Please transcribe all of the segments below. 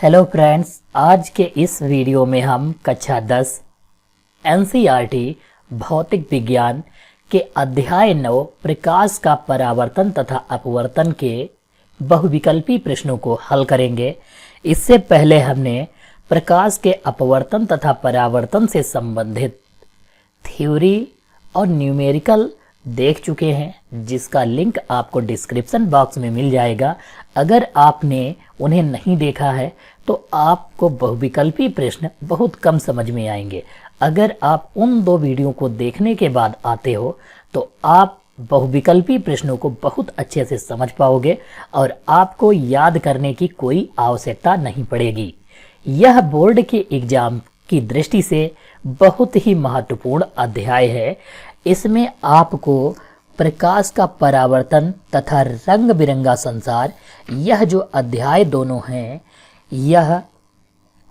Hello friends, आज के इस वीडियो में हम कक्षा 10 एनसीईआरटी भौतिक विज्ञान के अध्याय 9 प्रकाश का परावर्तन तथा अपवर्तन के बहुविकल्पी प्रश्नों को हल करेंगे। इससे पहले हमने प्रकाश के अपवर्तन तथा परावर्तन से संबंधित थ्योरी और न्यूमेरिकल देख चुके हैं, जिसका लिंक आपको डिस्क्रिप्शन बॉक्स में मिल जाएगा। अगर आपने उन्हें नहीं देखा है तो आपको बहुविकल्पी प्रश्न बहुत कम समझ में आएंगे। अगर आप उन दो वीडियो को देखने के बाद आते हो तो आप बहुविकल्पी प्रश्नों को बहुत अच्छे से समझ पाओगे और आपको याद करने की कोई आवश्यकता नहीं पड़ेगी। यह बोर्ड के एग्जाम की दृष्टि से बहुत ही महत्वपूर्ण अध्याय है। इसमें आपको प्रकाश का परावर्तन तथा रंग बिरंगा संसार, यह जो अध्याय दोनों हैं, यह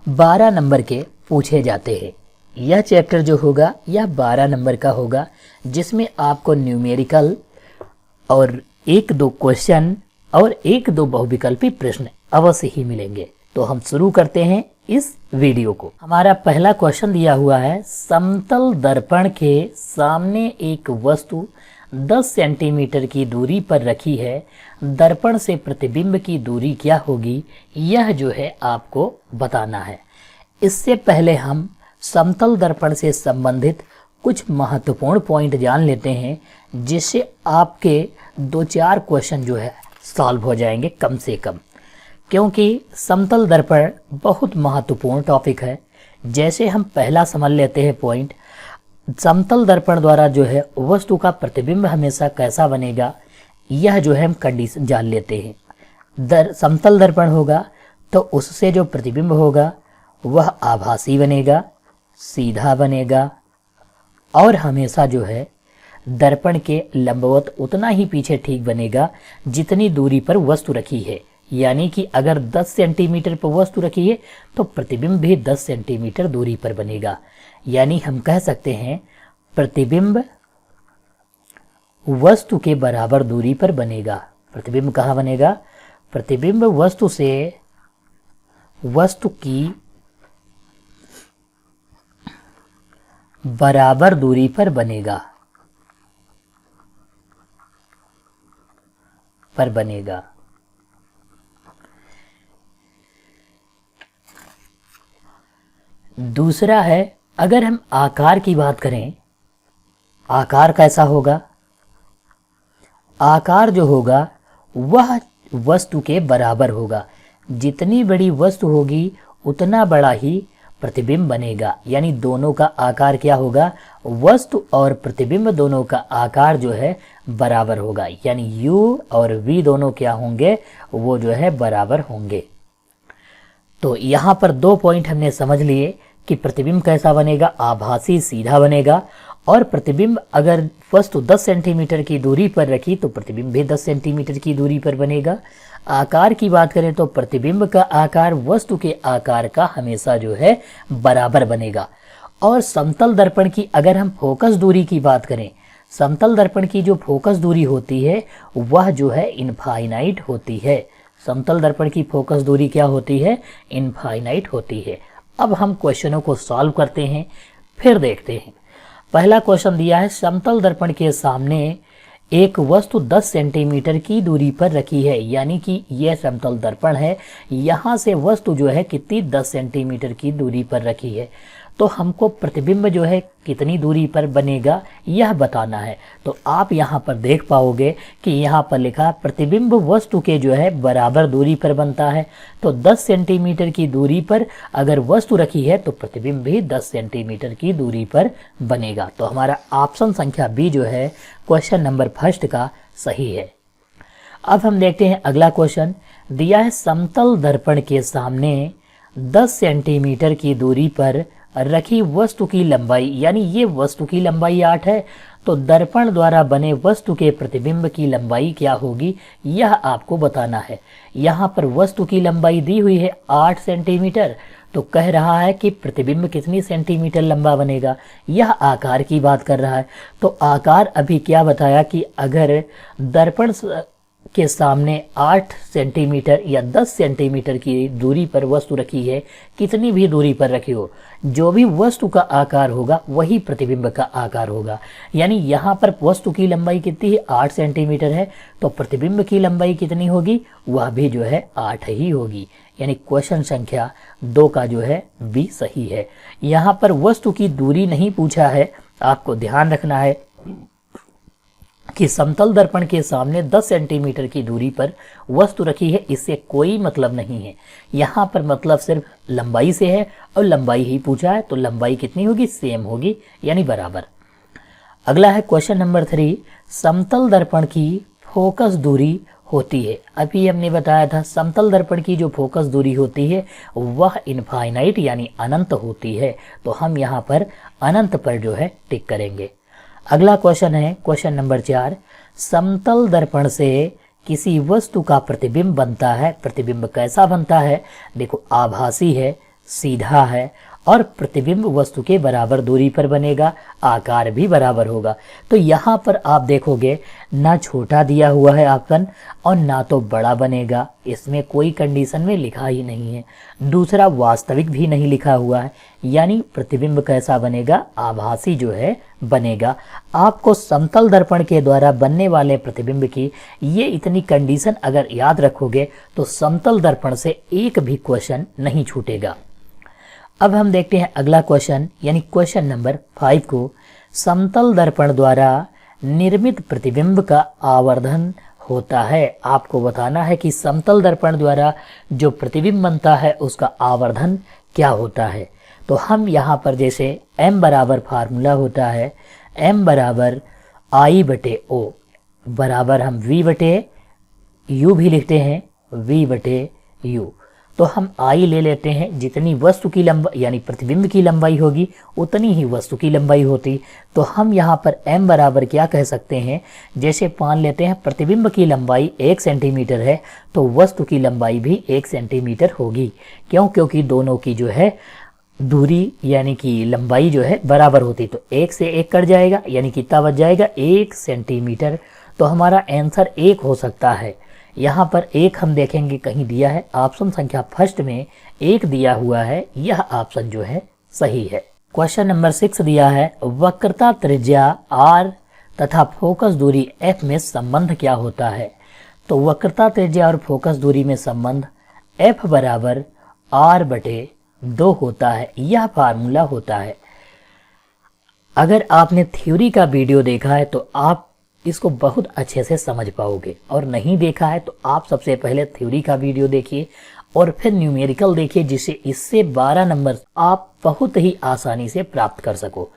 12 नंबर के पूछे जाते हैं। यह चैप्टर जो होगा यह 12 नंबर का होगा, जिसमें आपको न्यूमेरिकल और 1-2 क्वेश्चन और 1-2 बहुविकल्पी प्रश्न अवश्य ही मिलेंगे। तो हम शुरू करते हैं इस वीडियो को। हमारा पहला क्वेश्चन दिया हुआ है, समतल दर्पण के सामने एक वस्तु 10 सेंटीमीटर की दूरी पर रखी है। दर्पण से प्रतिबिंब की दूरी क्या होगी, यह जो है आपको बताना है। इससे पहले हम समतल दर्पण से संबंधित कुछ महत्वपूर्ण पॉइंट जान लेते हैं, जिससे आपके 2-4 क्वेश्चन जो है सॉल्व हो जाएंगे कम से कम, क्योंकि समतल दर्पण बहुत महत्वपूर्ण टॉपिक है। जैसे हम पहला समझ लेते हैं पॉइंट, समतल दर्पण द्वारा जो है वस्तु का प्रतिबिंब हमेशा कैसा बनेगा, यह जो है हम कंडीशन जान लेते हैं। समतल दर्पण होगा तो उससे जो प्रतिबिंब होगा वह आभासी बनेगा, सीधा बनेगा और हमेशा जो है दर्पण के लंबवत उतना ही पीछे ठीक बनेगा जितनी दूरी पर वस्तु रखी है। यानी कि अगर 10 सेंटीमीटर पर वस्तु रखी है तो प्रतिबिंब भी 10 सेंटीमीटर दूरी पर बनेगा। यानी हम कह सकते हैं प्रतिबिंब वस्तु के बराबर दूरी पर बनेगा। प्रतिबिंब कहाँ बनेगा? प्रतिबिंब वस्तु से वस्तु की बराबर दूरी पर बनेगा। दूसरा है, अगर हम आकार की बात करें, आकार कैसा होगा? आकार जो होगा वह वस्तु के बराबर होगा। जितनी बड़ी वस्तु होगी उतना बड़ा ही प्रतिबिंब बनेगा। यानी दोनों का आकार क्या होगा? वस्तु और प्रतिबिंब दोनों का आकार जो है बराबर होगा। यानी u और v दोनों क्या होंगे? वो जो है बराबर होंगे। तो यहाँ पर 2 पॉइंट हमने समझ लिए कि प्रतिबिंब कैसा बनेगा, आभासी सीधा बनेगा, और प्रतिबिंब अगर वस्तु 10 सेंटीमीटर की दूरी पर रखी तो प्रतिबिंब भी 10 सेंटीमीटर की दूरी पर बनेगा। आकार की बात करें तो प्रतिबिंब का आकार वस्तु के आकार का हमेशा जो है बराबर बनेगा। और समतल दर्पण की अगर हम फोकस दूरी की बात करें, समतल दर्पण की जो फोकस दूरी होती है वह जो है इनफाइनाइट होती है। समतल दर्पण की फोकस दूरी क्या होती है? इनफाइनाइट होती है। अब हम क्वेश्चनों को सॉल्व करते हैं, फिर देखते हैं। पहला क्वेश्चन दिया है, समतल दर्पण के सामने एक वस्तु 10 सेंटीमीटर की दूरी पर रखी है। यानी कि यह समतल दर्पण है, यहाँ से वस्तु जो है कितनी 10 सेंटीमीटर की दूरी पर रखी है। तो हमको प्रतिबिंब जो है कितनी दूरी पर बनेगा यह बताना है। तो आप यहाँ पर देख पाओगे कि यहाँ पर लिखा प्रतिबिंब वस्तु के जो है बराबर दूरी पर बनता है। तो 10 सेंटीमीटर की दूरी पर अगर वस्तु रखी है तो प्रतिबिंब भी 10 सेंटीमीटर की दूरी पर बनेगा। तो हमारा ऑप्शन संख्या बी जो है क्वेश्चन नंबर 1 का सही है। अब हम देखते हैं अगला क्वेश्चन दिया है, समतल दर्पण के सामने 10 सेंटीमीटर की दूरी पर रखी वस्तु की लंबाई, यानी ये वस्तु की लंबाई 8 है, तो दर्पण द्वारा बने वस्तु के प्रतिबिंब की लंबाई क्या होगी यह आपको बताना है। यहाँ पर वस्तु की लंबाई दी हुई है 8 सेंटीमीटर, तो कह रहा है कि प्रतिबिंब कितनी सेंटीमीटर लंबा बनेगा। यह आकार की बात कर रहा है। तो आकार अभी क्या बताया कि अगर दर्पण के सामने 8 सेंटीमीटर या 10 सेंटीमीटर की दूरी पर वस्तु रखी है, कितनी भी दूरी पर रखी हो, जो भी वस्तु का आकार होगा वही प्रतिबिंब का आकार होगा। यानी यहाँ पर वस्तु की लंबाई कितनी है, 8 सेंटीमीटर है, तो प्रतिबिंब की लंबाई कितनी होगी, वह भी जो है 8 ही होगी। यानी क्वेश्चन संख्या 2 का जो है बी सही है। यहाँ पर वस्तु की दूरी नहीं पूछा है, आपको ध्यान रखना है कि समतल दर्पण के सामने 10 सेंटीमीटर की दूरी पर वस्तु रखी है, इससे कोई मतलब नहीं है। यहाँ पर मतलब सिर्फ लंबाई से है और लंबाई ही पूछा है, तो लंबाई कितनी होगी, सेम होगी, यानी बराबर। अगला है क्वेश्चन नंबर 3, समतल दर्पण की फोकस दूरी होती है। अभी हमने बताया था समतल दर्पण की जो फोकस दूरी होती है वह इनफाइनाइट यानी अनंत होती है, तो हम यहाँ पर अनंत पर जो है टिक करेंगे। अगला क्वेश्चन है क्वेश्चन नंबर 4, समतल दर्पण से किसी वस्तु का प्रतिबिंब बनता है। प्रतिबिंब कैसा बनता है, देखो आभासी है, सीधा है और प्रतिबिंब वस्तु के बराबर दूरी पर बनेगा, आकार भी बराबर होगा। तो यहाँ पर आप देखोगे ना छोटा दिया हुआ है ऑप्शन और ना तो बड़ा बनेगा, इसमें कोई कंडीशन में लिखा ही नहीं है। दूसरा वास्तविक भी नहीं लिखा हुआ है, यानी प्रतिबिंब कैसा बनेगा, आभासी जो है बनेगा। आपको समतल दर्पण के द्वारा बनने वाले प्रतिबिंब की ये इतनी कंडीशन अगर याद रखोगे तो समतल दर्पण से एक भी क्वेश्चन नहीं छूटेगा। अब हम देखते हैं अगला क्वेश्चन यानी क्वेश्चन नंबर 5 को। समतल दर्पण द्वारा निर्मित प्रतिबिंब का आवर्धन होता है। आपको बताना है कि समतल दर्पण द्वारा जो प्रतिबिंब बनता है उसका आवर्धन क्या होता है। तो हम यहाँ पर जैसे m बराबर फार्मूला होता है, m बराबर I बटे O बराबर हम v बटे u भी लिखते हैं, v बटे u। तो हम I ले लेते हैं, जितनी वस्तु की लंबाई यानी प्रतिबिंब की लंबाई होगी उतनी ही वस्तु की लंबाई होती। तो हम यहाँ पर m बराबर क्या कह सकते हैं, जैसे मान लेते हैं प्रतिबिंब की लंबाई 1 सेंटीमीटर है तो वस्तु की लंबाई भी 1 सेंटीमीटर होगी। क्यों, क्योंकि दोनों की जो है दूरी यानी कि लंबाई जो है बराबर होती। तो 1 से 1 कट जाएगा यानी कितना बच जाएगा, 1 सेंटीमीटर। तो हमारा आंसर 1 हो सकता है। यहाँ पर 1 हम देखेंगे कहीं दिया है, ऑप्शन संख्या फर्स्ट में 1 दिया हुआ है, यह ऑप्शन जो है सही है। क्वेश्चन नंबर 6 दिया है, वक्रता त्रिज्या r तथा फोकस दूरी f में संबंध क्या होता है। तो वक्रता त्रिज्या और फोकस दूरी में संबंध f बराबर r बटे 2 होता है, यह फार्मूला होता है। अगर आपने थ्योरी का वीडियो देखा है तो आप इसको बहुत अच्छे से समझ पाओगे, और नहीं देखा है तो आप सबसे पहले थ्योरी का वीडियो देखिए और फिर न्यूमेरिकल देखिए, जिससे इससे 12 नंबर आप बहुत ही आसानी से प्राप्त कर सको।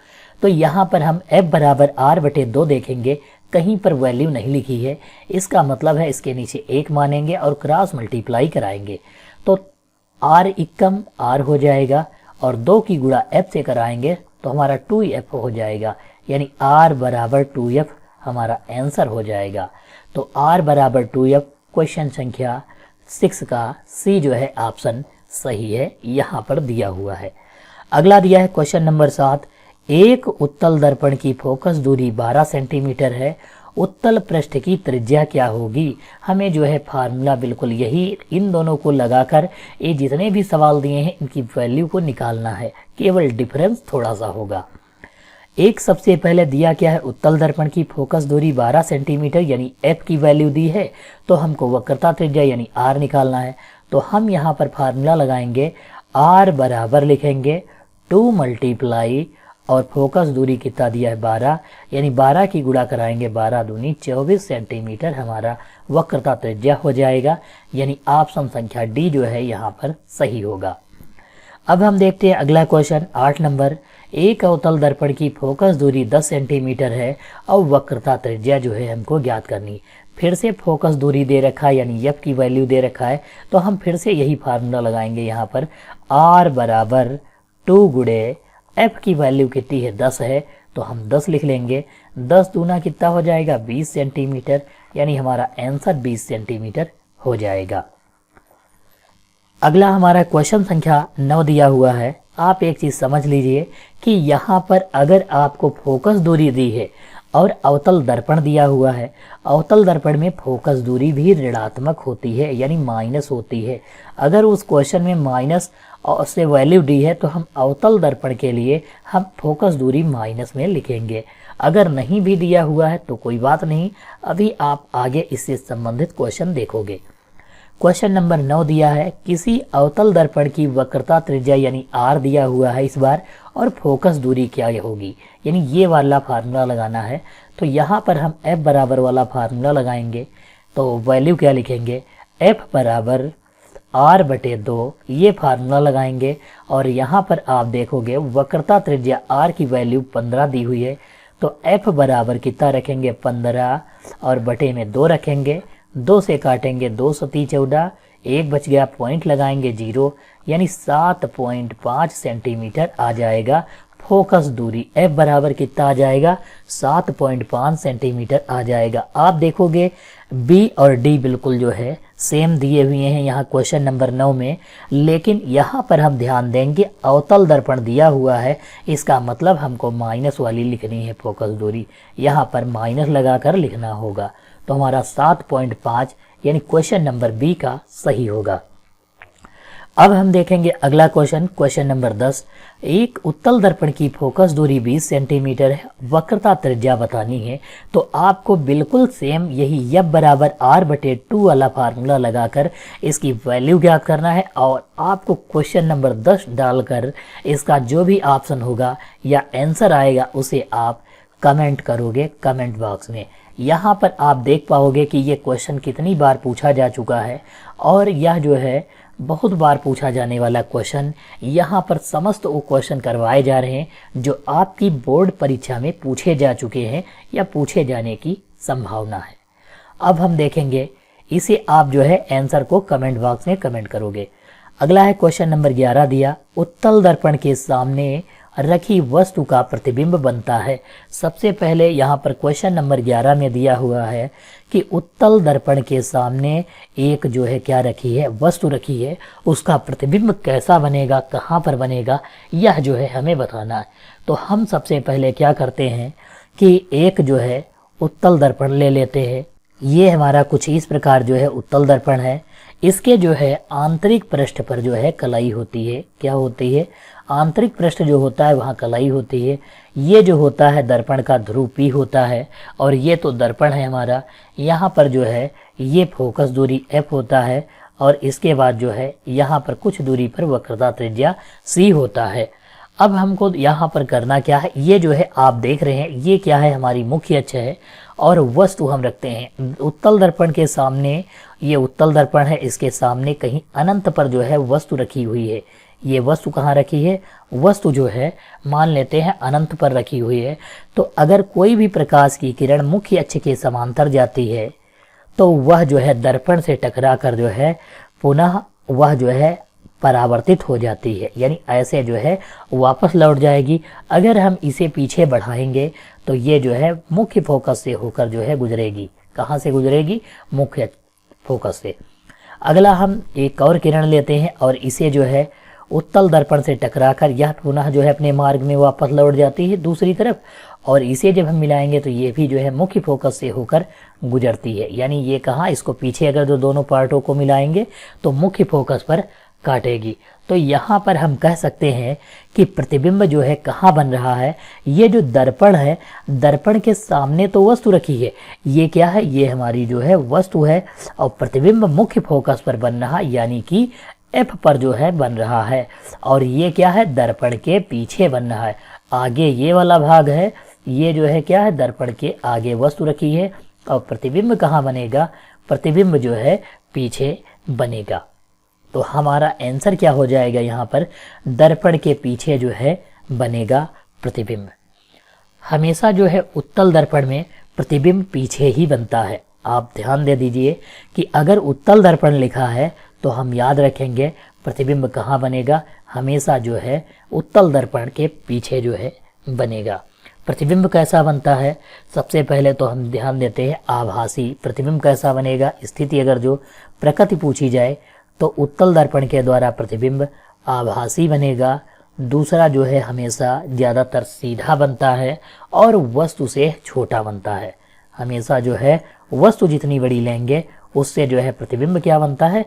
तो यहाँ पर हम f बराबर r बटे 2 देखेंगे, कहीं पर वैल्यू नहीं लिखी है, इसका मतलब है इसके नीचे 1 मानेंगे और क्रॉस मल्टीप्लाई कराएंगे तो r इक्कम r हो जाएगा और 2 की गुणा f से कराएंगे तो हमारा 2f हो जाएगा, यानी r बराबर 2f हमारा आंसर हो जाएगा। तो r बराबर 2f क्वेश्चन संख्या 6 का सी जो है ऑप्शन सही है, यहाँ पर दिया हुआ है। अगला दिया है क्वेश्चन नंबर 7, एक उत्तल दर्पण की फोकस दूरी 12 सेंटीमीटर है, उत्तल पृष्ठ की त्रिज्या क्या होगी। हमें जो है फार्मूला बिल्कुल यही, इन दोनों को लगाकर ये जितने भी सवाल दिए हैं इनकी वैल्यू को निकालना है, केवल डिफरेंस थोड़ा सा होगा। एक सबसे पहले दिया क्या है, उत्तल दर्पण की फोकस दूरी 12 सेंटीमीटर यानी f की वैल्यू दी है, तो हमको वक्रता त्रिज्या यानी r निकालना है। तो हम यहाँ पर फार्मूला लगाएंगे, r बराबर लिखेंगे 2 मल्टीप्लाई और फोकस दूरी कितना दिया है 12, यानी 12 की गुणा कराएंगे 12 दूनी 24 सेंटीमीटर हमारा वक्रता त्रिज्या हो जाएगा, यानी ऑप्शन संख्या डी जो है यहाँ पर सही होगा। अब हम देखते हैं अगला क्वेश्चन 8 नंबर, एक अवतल दर्पण की फोकस दूरी 10 सेंटीमीटर है और वक्रता त्रिज्या जो है हमको ज्ञात करनी। फिर से फोकस दूरी दे रखा है यानी f की वैल्यू दे रखा है, तो हम फिर से यही फार्मूला लगाएंगे यहाँ पर, r बराबर 2 गुणे f की वैल्यू कितनी है 10 है तो हम 10 लिख लेंगे, 10 दूना कितना हो जाएगा 20 सेंटीमीटर, यानी हमारा आंसर 20 सेंटीमीटर हो जाएगा। अगला हमारा क्वेश्चन संख्या 9 दिया हुआ है। आप एक चीज समझ लीजिए कि यहाँ पर अगर आपको फोकस दूरी दी है और अवतल दर्पण दिया हुआ है। अवतल दर्पण में फोकस दूरी भी ऋणात्मक होती है, यानी माइनस होती है। अगर उस क्वेश्चन में माइनस से वैल्यू दी है तो हम अवतल दर्पण के लिए हम फोकस दूरी माइनस में लिखेंगे। अगर नहीं भी दिया हुआ है तो कोई बात नहीं, अभी आप आगे इससे संबंधित क्वेश्चन देखोगे। क्वेश्चन नंबर 9 दिया है, किसी अवतल दर्पण की वक्रता त्रिज्या यानी आर दिया हुआ है इस बार, और फोकस दूरी क्या होगी, यानी ये वाला फार्मूला लगाना है। तो यहाँ पर हम f बराबर वाला फार्मूला लगाएंगे। तो वैल्यू क्या लिखेंगे, f बराबर r/2, ये फार्मूला लगाएंगे। और यहाँ पर आप देखोगे वक्रता त्रिज्या r की वैल्यू 15 दी हुई है, तो f बराबर कितना रखेंगे 15 और बटे में 2 रखेंगे। 2 से काटेंगे 2 सती 14, 1 बच गया, पॉइंट लगाएंगे 0, यानी 7.5 सेंटीमीटर आ जाएगा फोकस दूरी। f बराबर कितना आ जाएगा 7.5 सेंटीमीटर आ जाएगा। आप देखोगे b और d बिल्कुल जो है सेम दिए हुए हैं यहाँ क्वेश्चन नंबर 9 में, लेकिन यहाँ पर हम ध्यान देंगे अवतल दर्पण दिया हुआ है, इसका मतलब हमको माइनस वाली लिखनी है फोकस दूरी, यहाँ पर माइनस लगाकर लिखना होगा। तो हमारा 7.5 यानी क्वेश्चन नंबर बी का सही होगा। अब हम देखेंगे अगला क्वेश्चन, क्वेश्चन नंबर 10। एक उत्तल दर्पण की फोकस दूरी 20 सेंटीमीटर है, वक्रता त्रिज्या बतानी है। तो आपको बिल्कुल सेम यही f बराबर r/2 वाला फार्मूला लगाकर इसकी वैल्यू ज्ञात करना है, और आपको क्वेश्चन नंबर 10 डालकर इसका जो भी ऑप्शन होगा या आंसर आएगा उसे आप कमेंट करोगे कमेंट बॉक्स में। यहाँ पर आप देख पाओगे कि ये क्वेश्चन कितनी बार पूछा जा चुका है, और यह जो है बहुत बार पूछा जाने वाला क्वेश्चन। यहाँ पर समस्त वो क्वेश्चन करवाए जा रहे हैं जो आपकी बोर्ड परीक्षा में पूछे जा चुके हैं या पूछे जाने की संभावना है। अब हम देखेंगे इसे आप जो है आंसर को कमेंट बॉक्स में कमेंट करोगे। अगला है क्वेश्चन नंबर 11 दिया, उत्तल दर्पण के सामने रखी वस्तु का प्रतिबिंब बनता है। सबसे पहले यहाँ पर क्वेश्चन नंबर 11 में दिया हुआ है कि उत्तल दर्पण के सामने एक जो है क्या रखी है, वस्तु रखी है, उसका प्रतिबिंब कैसा बनेगा, कहाँ पर बनेगा, यह जो है हमें बताना है। तो हम सबसे पहले क्या करते हैं कि एक जो है उत्तल दर्पण ले लेते हैं। ये हमारा कुछ इस प्रकार जो है उत्तल दर्पण है। इसके जो है आंतरिक पृष्ठ पर जो है कलाई होती है। क्या होती है, आंतरिक पृष्ठ जो होता है वहाँ कलाई होती है। ये जो होता है दर्पण का ध्रुव P होता है, और ये तो दर्पण है हमारा। यहाँ पर जो है ये फोकस दूरी f होता है, और इसके बाद जो है यहाँ पर कुछ दूरी पर वक्रता त्रिज्या c होता है। अब हमको यहाँ पर करना क्या है, ये जो है आप देख रहे हैं ये क्या है, हमारी मुख्य अक्ष है, और वस्तु हम रखते हैं उत्तल दर्पण के सामने। ये उत्तल दर्पण है, इसके सामने कहीं अनंत पर जो है वस्तु रखी हुई है। ये वस्तु कहाँ रखी है, वस्तु जो है मान लेते हैं अनंत पर रखी हुई है। तो अगर कोई भी प्रकाश की किरण मुख्य अक्ष के समांतर जाती है तो वह जो है दर्पण से टकरा कर जो है पुनः वह जो है परावर्तित हो जाती है, यानी ऐसे जो है वापस लौट जाएगी। अगर हम इसे पीछे बढ़ाएंगे तो ये जो है मुख्य फोकस से होकर जो है गुजरेगी। कहाँ से गुजरेगी, मुख्य फोकस से। अगला हम एक और किरण लेते हैं और इसे जो है उत्तल दर्पण से टकराकर यह पुनः जो है अपने मार्ग में वापस लौट जाती है दूसरी तरफ, और इसे जब हम मिलाएंगे तो ये भी जो है मुख्य फोकस से होकर गुजरती है। यानी ये कहाँ, इसको पीछे अगर जो दोनों पार्टों को मिलाएंगे तो मुख्य फोकस पर काटेगी। तो यहाँ पर हम कह सकते हैं कि प्रतिबिंब जो है कहाँ बन रहा है, ये जो दर्पण है, दर्पण के सामने तो वस्तु रखी है, ये क्या है, ये हमारी जो है वस्तु है, और प्रतिबिंब मुख्य फोकस पर बन रहा, यानी कि F पर जो है बन रहा है। और ये क्या है, दर्पण के पीछे बन रहा है। आगे ये वाला भाग है, ये जो है क्या है, दर्पण के आगे वस्तु रखी है, और प्रतिबिंब कहाँ बनेगा, प्रतिबिंब जो है पीछे बनेगा। तो हमारा आंसर क्या हो जाएगा, यहाँ पर दर्पण के पीछे जो है बनेगा प्रतिबिंब। हमेशा जो है उत्तल दर्पण में प्रतिबिंब पीछे ही बनता है। आप ध्यान दे दीजिए कि अगर उत्तल दर्पण लिखा है तो हम याद रखेंगे प्रतिबिंब कहाँ बनेगा, हमेशा जो है उत्तल दर्पण के पीछे जो है बनेगा। प्रतिबिंब कैसा बनता है, सबसे पहले तो हम ध्यान देते हैं आभासी प्रतिबिंब कैसा बनेगा। स्थिति अगर जो प्रकृति पूछी जाए तो उत्तल दर्पण के द्वारा प्रतिबिंब आभासी बनेगा, दूसरा जो है हमेशा ज़्यादातर सीधा बनता है और वस्तु से छोटा बनता है। हमेशा जो है वस्तु जितनी बड़ी लेंगे उससे जो है प्रतिबिंब क्या बनता है,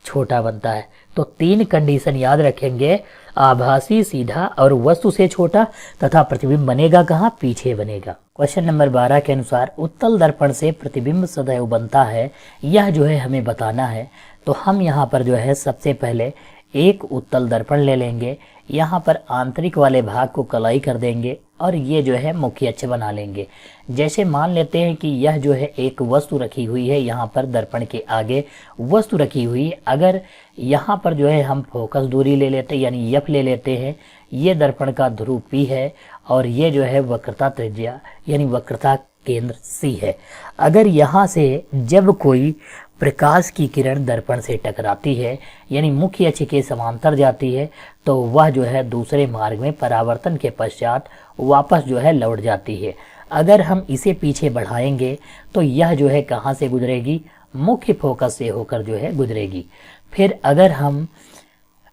छोटा बनता है। तो 3 कंडीशन याद रखेंगे, आभासी, सीधा और वस्तु से छोटा, तथा प्रतिबिंब बनेगा कहाँ, पीछे बनेगा। क्वेश्चन नंबर 12 के अनुसार उत्तल दर्पण से प्रतिबिंब सदैव बनता है, यह जो है हमें बताना है। तो हम यहाँ पर जो है सबसे पहले एक उत्तल दर्पण ले लेंगे, यहाँ पर आंतरिक वाले भाग को कलाई कर देंगे और ये जो है मुख्य अक्ष बना लेंगे। जैसे मान लेते हैं कि यह जो है एक वस्तु रखी हुई है, यहाँ पर दर्पण के आगे वस्तु रखी हुई है। अगर यहाँ पर जो है हम फोकस दूरी ले लेते हैं यानी एफ ले लेते हैं, ये दर्पण का ध्रुव P है और ये जो है वक्रता त्रिज्या यानी वक्रता केंद्र C है। अगर यहाँ से जब कोई प्रकाश की किरण दर्पण से टकराती है यानी मुख्य अक्ष के समांतर जाती है तो वह जो है दूसरे मार्ग में परावर्तन के पश्चात वापस जो है लौट जाती है। अगर हम इसे पीछे बढ़ाएंगे तो यह जो है कहाँ से गुजरेगी, मुख्य फोकस से होकर जो है गुजरेगी। फिर अगर हम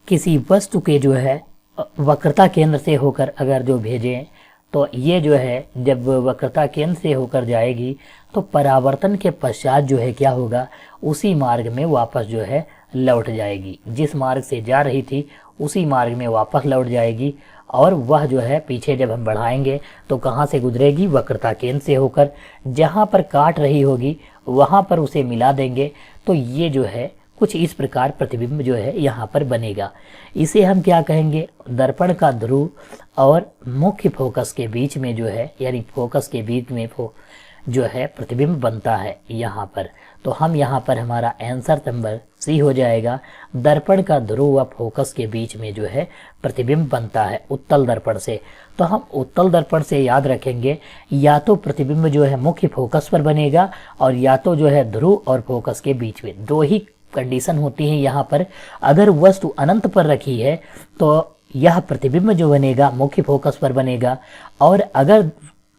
किसी वस्तु के जो है वक्रता केंद्र से होकर अगर जो भेजें तो ये जो है जब वक्रता केंद्र से होकर जाएगी तो परावर्तन के पश्चात जो है क्या होगा, उसी मार्ग में वापस जो है लौट जाएगी। जिस मार्ग से जा रही थी उसी मार्ग में वापस लौट जाएगी और वह जो है पीछे जब हम बढ़ाएंगे तो कहाँ से गुजरेगी, वक्रता केंद्र से होकर। जहाँ पर काट रही होगी वहाँ पर उसे मिला देंगे तो ये जो है कुछ इस प्रकार प्रतिबिंब जो है यहाँ पर बनेगा। इसे हम क्या कहेंगे, दर्पण का ध्रुव और मुख्य फोकस के बीच में जो है यानी फोकस के बीच में जो है प्रतिबिंब बनता है यहाँ पर। तो हम यहाँ पर हमारा आंसर नंबर C हो जाएगा, दर्पण का ध्रुव व फोकस के बीच में जो है प्रतिबिंब बनता है उत्तल दर्पण से। तो हम उत्तल दर्पण से याद रखेंगे या तो प्रतिबिंब जो है मुख्य फोकस पर बनेगा और या तो जो है ध्रुव और फोकस के बीच में। दो ही कंडीशन होती है यहाँ पर। अगर वस्तु अनंत पर रखी है तो यह प्रतिबिंब जो बनेगा मुख्य फोकस पर बनेगा और अगर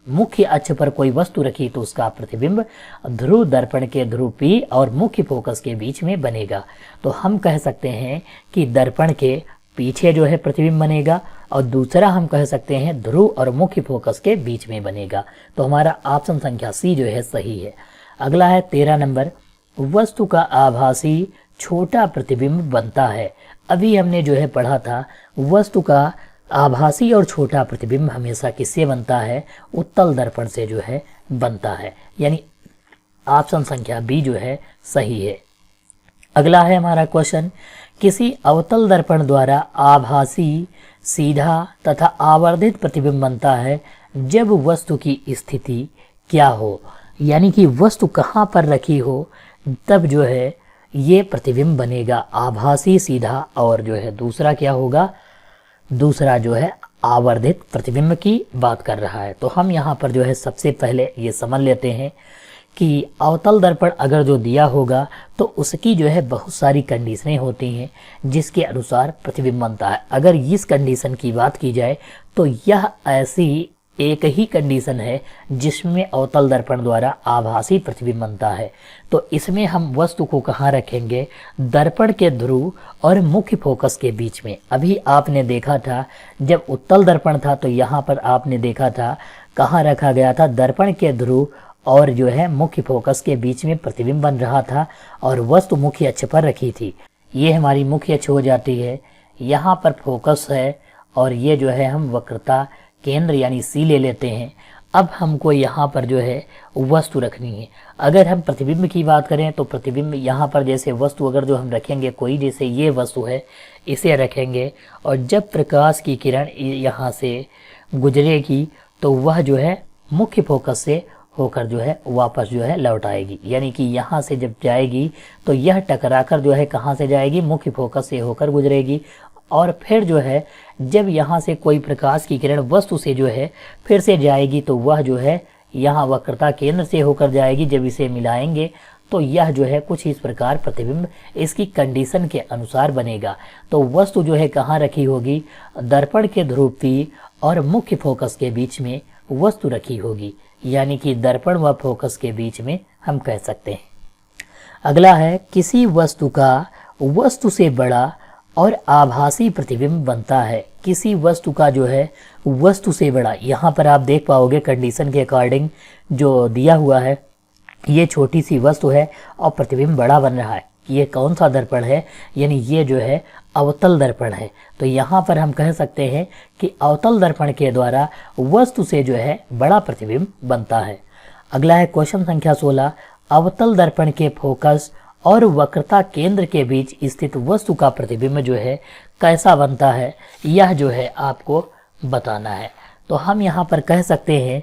मुख्य अक्ष पर कोई वस्तु रखी तो उसका प्रतिबिंब ध्रुव दर्पण के ध्रुव P और मुख्य फोकस के बीच में बनेगा। तो हम कह सकते हैं कि दर्पण के पीछे जो है प्रतिबिंब बनेगा और दूसरा हम कह सकते हैं ध्रुव और मुख्य फोकस के बीच में बनेगा। तो हमारा ऑप्शन संख्या C जो है सही है। अगला है 13 नंबर, वस्तु का आभासी छोटा प्रतिबिंब बनता है। अभी हमने जो है पढ़ा था वस्तु का आभासी और छोटा प्रतिबिंब हमेशा किससे बनता है, उत्तल दर्पण से जो है बनता है, यानी ऑप्शन संख्या B जो है सही है। अगला है हमारा क्वेश्चन, किसी अवतल दर्पण द्वारा आभासी, सीधा तथा आवर्धित प्रतिबिंब बनता है जब वस्तु की स्थिति क्या हो, यानी कि वस्तु कहाँ पर रखी हो तब जो है ये प्रतिबिंब बनेगा, आभासी, सीधा और जो है दूसरा क्या होगा, दूसरा जो है आवर्धित प्रतिबिंब की बात कर रहा है। तो हम यहाँ पर जो है सबसे पहले ये समझ लेते हैं कि अवतल दर्पण अगर जो दिया होगा तो उसकी जो है बहुत सारी कंडीशनें होती हैं जिसके अनुसार प्रतिबिंब बनता है। अगर इस कंडीशन की बात की जाए तो यह ऐसी एक ही कंडीशन है जिसमें अवतल दर्पण द्वारा आभासी प्रतिबिंब बनता है। तो इसमें हम वस्तु को कहाँ रखेंगे, दर्पण के ध्रुव और मुख्य फोकस के बीच में। अभी आपने देखा था जब उत्तल दर्पण था तो यहाँ पर आपने देखा था कहाँ रखा गया था, दर्पण के ध्रुव और जो है मुख्य फोकस के बीच में प्रतिबिंब बन रहा था और वस्तु मुख्य अक्ष पर रखी थी। ये हमारी मुख्य अक्ष हो जाती है, यहाँ पर फोकस है और ये जो है हम वक्रता केंद्र यानी C ले लेते हैं। अब हमको यहाँ पर जो है वस्तु रखनी है। अगर हम प्रतिबिंब की बात करें तो प्रतिबिंब यहाँ पर जैसे वस्तु अगर जो हम रखेंगे कोई, जैसे ये वस्तु है इसे रखेंगे और जब प्रकाश की किरण यहाँ से गुजरेगी तो वह जो है मुख्य फोकस से होकर जो है वापस जो है लौट आएगी, यानी कि यहाँ से जब जाएगी तो यह टकराकर जो है कहाँ से जाएगी, मुख्य फोकस से होकर गुजरेगी और फिर जो है जब यहाँ से कोई प्रकाश की किरण वस्तु से जो है फिर से जाएगी तो वह जो है यहाँ वक्रता केंद्र से होकर जाएगी। जब इसे मिलाएंगे तो यह जो है कुछ इस प्रकार प्रतिबिंब इसकी कंडीशन के अनुसार बनेगा। तो वस्तु जो है कहाँ रखी होगी, दर्पण के ध्रुव P और मुख्य फोकस के बीच में वस्तु रखी होगी, यानी कि दर्पण व फोकस के बीच में हम कह सकते हैं। अगला है, किसी वस्तु का वस्तु से बड़ा और आभासी प्रतिबिंब बनता है। किसी वस्तु का जो है वस्तु से बड़ा, यहाँ पर आप देख पाओगे कंडीशन के अकॉर्डिंग जो दिया हुआ है, ये छोटी सी वस्तु है और प्रतिबिंब बड़ा बन रहा है। ये कौन सा दर्पण है, यानी ये जो है अवतल दर्पण है। तो यहाँ पर हम कह सकते हैं कि अवतल दर्पण के द्वारा वस्तु से जो है बड़ा प्रतिबिंब बनता है। अगला है क्वेश्चन संख्या 16, अवतल दर्पण के फोकस और वक्रता केंद्र के बीच स्थित वस्तु का प्रतिबिंब जो है कैसा बनता है, यह जो है आपको बताना है। तो हम यहाँ पर कह सकते हैं,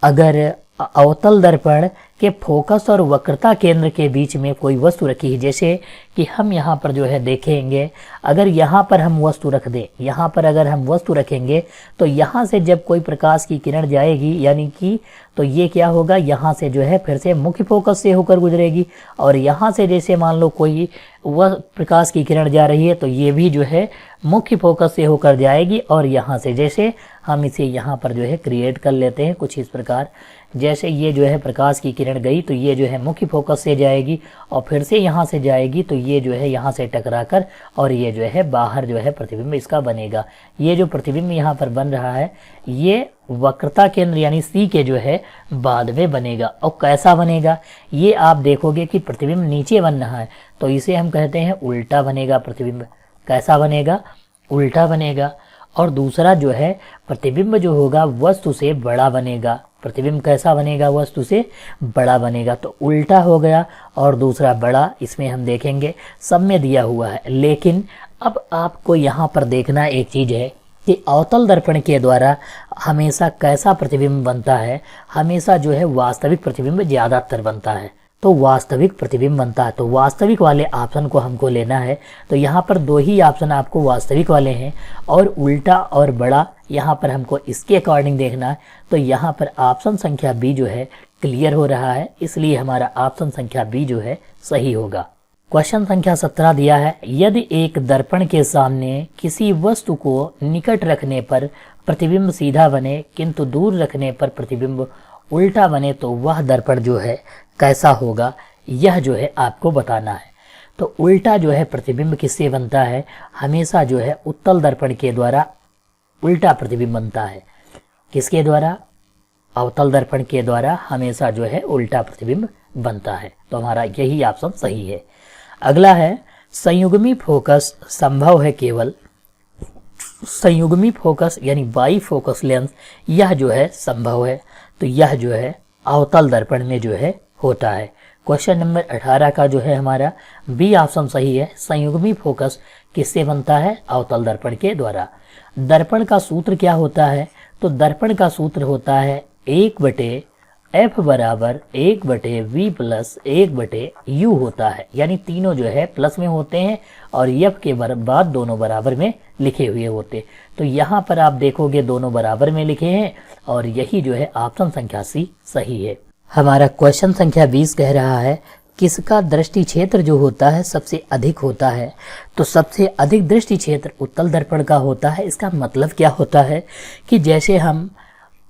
अगर अवतल दर्पण के फोकस और वक्रता केंद्र के बीच में कोई वस्तु रखी है, जैसे कि हम यहाँ पर जो है देखेंगे, अगर यहाँ पर हम वस्तु रख दें, यहाँ पर अगर हम वस्तु रखेंगे तो यहाँ से जब कोई प्रकाश की किरण जाएगी, यानी कि तो ये क्या होगा, यहाँ से जो है फिर से मुख्य फोकस से होकर गुजरेगी, और यहाँ से जैसे मान लो कोई वह प्रकाश की किरण जा रही है तो ये भी जो है मुख्य फोकस से होकर जाएगी, और यहाँ से जैसे हम इसे यहाँ पर जो है क्रिएट कर लेते हैं कुछ इस प्रकार, जैसे ये जो है प्रकाश की किरण गई तो ये जो है मुख्य फोकस से जाएगी और फिर से यहाँ से जाएगी तो ये जो है यहाँ से टकराकर और ये जो है बाहर जो है प्रतिबिंब इसका बनेगा। ये जो प्रतिबिंब यहाँ पर बन रहा है ये वक्रता केंद्र यानी सी के जो है बाद में बनेगा। और कैसा बनेगा, ये आप देखोगे कि प्रतिबिंब नीचे बन रहा है तो इसे हम कहते हैं उल्टा बनेगा प्रतिबिंब। कैसा बनेगा, उल्टा बनेगा। और दूसरा जो है प्रतिबिंब जो होगा वस्तु से बड़ा बनेगा। प्रतिबिंब कैसा बनेगा, वस्तु से बड़ा बनेगा। तो उल्टा हो गया और दूसरा बड़ा, इसमें हम देखेंगे सब में दिया हुआ है। लेकिन अब आपको यहाँ पर देखना एक चीज़ है कि अवतल दर्पण के द्वारा हमेशा कैसा प्रतिबिंब बनता है, हमेशा जो है वास्तविक प्रतिबिंब ज़्यादातर बनता है। तो वास्तविक प्रतिबिंब बनता है, तो वास्तविक वाले ऑप्शन को हमको लेना है। तो यहाँ पर दो ही ऑप्शन आपको वास्तविक वाले हैं और उल्टा और बड़ा, यहाँ पर हमको इसके अकॉर्डिंग देखना है। तो यहाँ पर ऑप्शन संख्या बी जो है क्लियर हो रहा है, इसलिए हमारा ऑप्शन संख्या बी जो है सही होगा। क्वेश्चन संख्या 17 दिया है, यदि एक दर्पण के सामने किसी वस्तु को निकट रखने पर प्रतिबिंब सीधा बने किंतु दूर रखने पर प्रतिबिंब उल्टा बने तो वह दर्पण जो है कैसा होगा, यह जो है आपको बताना है। तो उल्टा जो है प्रतिबिंब किससे बनता है, हमेशा जो है उत्तल दर्पण के द्वारा उल्टा प्रतिबिंब बनता है। किसके द्वारा, अवतल दर्पण के द्वारा हमेशा जो है उल्टा प्रतिबिंब बनता है। तो हमारा यही ऑप्शन सही है। अगला है, संयुग्मी फोकस संभव है केवल, संयुग्मी फोकस यानी बाई फोकस लेंस, यह जो है संभव है। तो यह जो है अवतल दर्पण में जो है होता है। क्वेश्चन नंबर 18 का जो है हमारा बी ऑप्शन सही है। संयुग्मी फोकस किससे बनता है, अवतल दर्पण के द्वारा। दर्पण का सूत्र क्या होता है, तो दर्पण का सूत्र होता है 1/f बराबर 1/v प्लस 1/u होता है। यानी तीनों जो है प्लस में होते हैं और f के बाद दोनों बराबर में लिखे हुए होते। तो यहाँ पर आप देखोगे दोनों बराबर में लिखे हैं और यही जो है ऑप्शन संख्या सी सही है। हमारा क्वेश्चन संख्या 20 कह रहा है, किसका दृष्टि क्षेत्र जो होता है सबसे अधिक होता है। तो सबसे अधिक दृष्टि क्षेत्र उत्तल दर्पण का होता है। इसका मतलब क्या होता है कि जैसे हम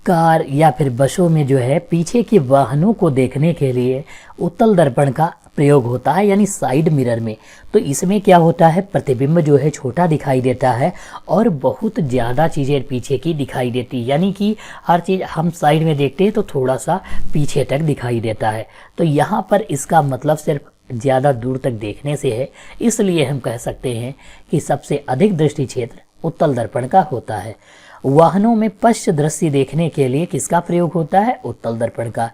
कार या फिर बसों में जो है पीछे के वाहनों को देखने के लिए उत्तल दर्पण का प्रयोग होता है, यानी साइड मिरर में। तो इसमें क्या होता है, प्रतिबिंब जो है छोटा दिखाई देता है और बहुत ज़्यादा चीज़ें पीछे की दिखाई देती है। यानी कि हर चीज़ हम साइड में देखते हैं तो थोड़ा सा पीछे तक दिखाई देता है। तो यहाँ पर इसका मतलब सिर्फ ज़्यादा दूर तक देखने से है, इसलिए हम कह सकते हैं कि सबसे अधिक दृष्टि क्षेत्र उत्तल दर्पण का होता है। वाहनों में पश्च दृश्य देखने के लिए किसका प्रयोग होता है, उत्तल दर्पण का।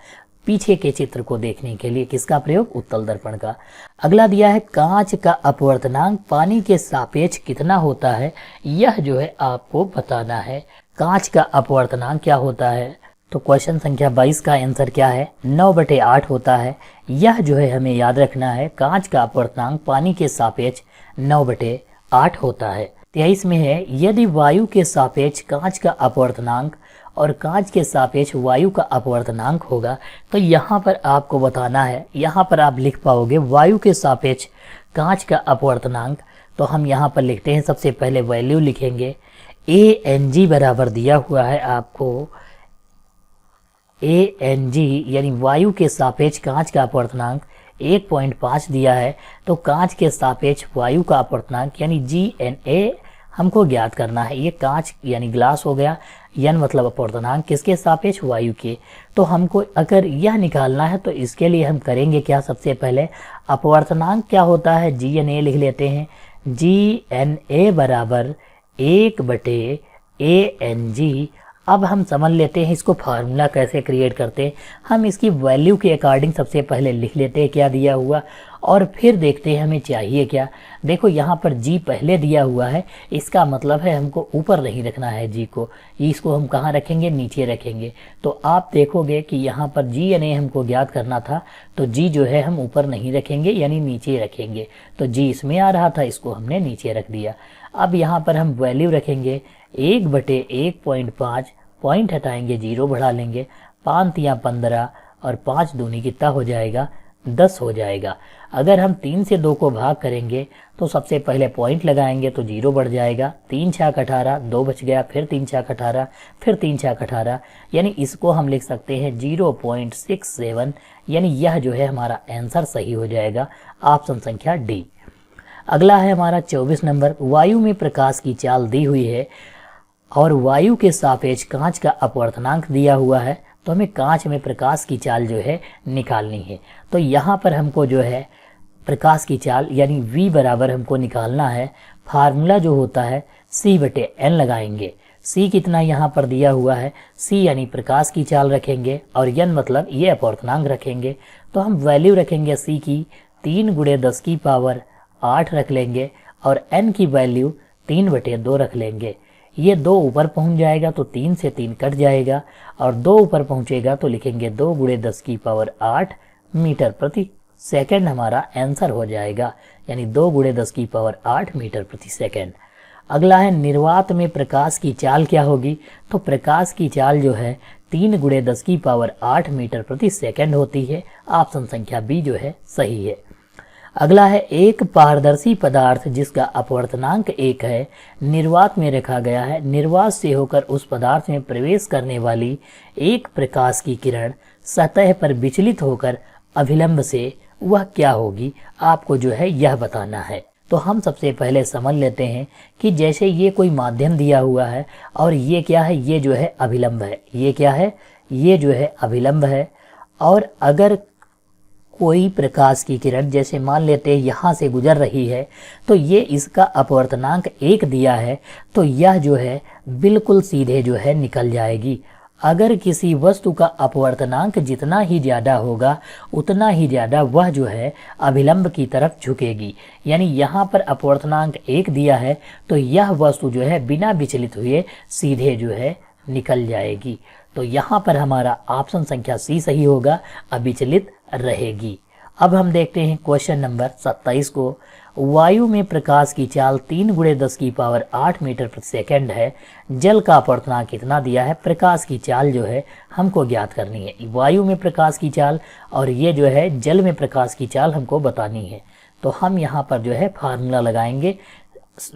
पीछे के चित्र को देखने के लिए किसका प्रयोग, उत्तल दर्पण का। अगला दिया है, कांच का अपवर्तनांक पानी के सापेक्ष कितना होता है, यह जो है आपको बताना है। कांच का अपवर्तनांक क्या होता है, तो क्वेश्चन संख्या 22 का आंसर क्या है, 9/8 होता है। यह जो है हमें याद रखना है, कांच का अपवर्तनांक पानी के सापेक्ष 9/8 होता है। 23 में है, यदि वायु के सापेक्ष कांच का अपवर्तनांक और कांच के सापेक्ष वायु का अपवर्तनांक होगा, तो यहाँ पर आपको बताना है। यहाँ पर आप लिख पाओगे वायु के सापेक्ष कांच का अपवर्तनांक। तो हम यहाँ पर लिखते हैं, सबसे पहले वैल्यू लिखेंगे। ANG बराबर दिया हुआ है आपको, ANG यानी वायु के सापेक्ष कांच का अपवर्तनांक 1.5 दिया है। तो कांच के सापेक्ष वायु का अपवर्तनांक यानी GNA हमको ज्ञात करना है। ये कांच यानी ग्लास हो गया, n मतलब अपवर्तनांक किसके सापेक्ष, वायु के। तो हमको अगर यह निकालना है तो इसके लिए हम करेंगे क्या, सबसे पहले अपवर्तनांक क्या होता है, GNA लिख लेते हैं। GNA बराबर 1/ANG। अब हम समझ लेते हैं इसको फार्मूला कैसे क्रिएट करते हैं। हम इसकी वैल्यू के अकॉर्डिंग सबसे पहले लिख लेते हैं क्या दिया हुआ, और फिर देखते हैं हमें चाहिए क्या। देखो यहाँ पर G पहले दिया हुआ है, इसका मतलब है हमको ऊपर नहीं रखना है G को, इसको हम कहाँ रखेंगे, नीचे रखेंगे। तो आप देखोगे कि यहाँ पर GNA हमको ज्ञात करना था, तो G जो है हम ऊपर नहीं रखेंगे यानी नीचे रखेंगे। तो G इसमें आ रहा था, इसको हमने नीचे रख दिया। अब यहाँ पर हम वैल्यू रखेंगे 1/1.5, पॉइंट हटाएंगे, 0 बढ़ा लेंगे, 5 या 15 और 5 दूनी कितना हो जाएगा, 10 हो जाएगा। अगर हम 3 से 2 को भाग करेंगे तो सबसे पहले पॉइंट लगाएंगे तो 0 बढ़ जाएगा, 3 छक 18, 2 बच गया, फिर 3 छक 18, फिर 3 छक 18, यानी इसको हम लिख सकते हैं 0.67, यानी यह जो है हमारा आंसर सही हो जाएगा, ऑप्शन संख्या डी। अगला है हमारा 24 नंबर। वायु में प्रकाश की चाल दी हुई है और वायु के सापेक्ष कांच का अपवर्तनांक दिया हुआ है, तो हमें कांच में प्रकाश की चाल जो है निकालनी है। तो यहाँ पर हमको जो है प्रकाश की चाल यानी V बराबर हमको निकालना है। फार्मूला जो होता है C/N लगाएंगे। C कितना यहाँ पर दिया हुआ है, C यानी प्रकाश की चाल रखेंगे और N मतलब ये अपवर्तनांक रखेंगे। तो हम वैल्यू रखेंगे C की 3 × 10⁸ रख लेंगे और N की वैल्यू 3/2 रख लेंगे। ये 2 ऊपर पहुंच जाएगा तो 3 से 3 कट जाएगा और 2 ऊपर पहुंचेगा तो लिखेंगे 2 × 10⁸ मीटर प्रति सेकंड हमारा आंसर हो जाएगा, यानी 2 × 10⁸ मीटर प्रति सेकंड। अगला है निर्वात में प्रकाश की चाल क्या होगी, तो प्रकाश की चाल जो है 3 × 10⁸ मीटर प्रति सेकंड होती है। ऑप्शन संख्या बी जो है सही है। अगला है एक पारदर्शी पदार्थ जिसका अपवर्तनांक 1 है, निर्वात में रखा गया है। निर्वात से होकर उस पदार्थ में प्रवेश करने वाली एक प्रकाश की किरण सतह पर विचलित होकर अभिलंब से वह क्या होगी, आपको जो है यह बताना है। तो हम सबसे पहले समझ लेते हैं कि जैसे ये कोई माध्यम दिया हुआ है और ये क्या है, ये जो है अभिलंब है। ये क्या है, ये जो है अभिलंब है। और अगर कोई प्रकाश की किरण जैसे मान लेते हैं यहाँ से गुजर रही है तो ये इसका अपवर्तनांक 1 दिया है, तो यह जो है बिल्कुल सीधे जो है निकल जाएगी। अगर किसी वस्तु का अपवर्तनांक जितना ही ज़्यादा होगा उतना ही ज़्यादा वह जो है अभिलंब की तरफ झुकेगी। यानी यहाँ पर अपवर्तनांक 1 दिया है तो यह वस्तु जो है बिना विचलित हुए सीधे जो है निकल जाएगी। तो यहाँ पर हमारा ऑप्शन संख्या सी सही होगा, अविचलित रहेगी। अब हम देखते हैं क्वेश्चन नंबर 27 को। वायु में प्रकाश की चाल 3 × 10⁸ मीटर प्रति सेकंड है। जल का अपवर्तनांक कितना दिया है, प्रकाश की चाल जो है हमको ज्ञात करनी है। वायु में प्रकाश की चाल और ये जो है जल में प्रकाश की चाल हमको बतानी है। तो हम यहाँ पर जो है फार्मूला लगाएंगे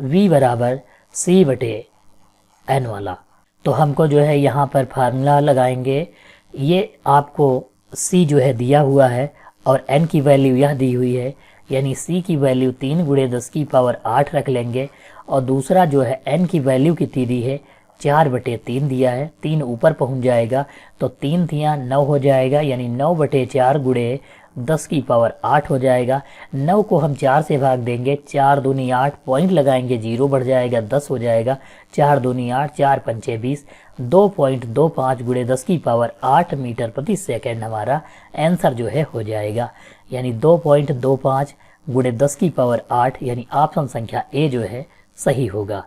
V बराबर C/N वाला। तो हमको जो है यहाँ पर फार्मूला लगाएंगे, ये आपको C जो है दिया हुआ है और N की वैल्यू यह दी हुई है, यानी C की वैल्यू 3 × 10⁸ रख लेंगे और दूसरा जो है N की वैल्यू कितनी दी है, 4/3 दिया है। 3 ऊपर पहुंच जाएगा तो 3 3 9 हो जाएगा, यानी 9/4 × 10⁸ हो जाएगा। 9 को हम 4 से भाग देंगे, 4 दूनी 8, पॉइंट लगाएंगे 0 बढ़ जाएगा, 10 हो जाएगा। 4 दूनी 8, 4 पंचे 20, 2.25 × 10⁸ मीटर प्रति सेकंड हमारा आंसर जो है हो जाएगा, यानी 2.25 × 10⁸, यानी ऑप्शन संख्या ए जो है सही होगा।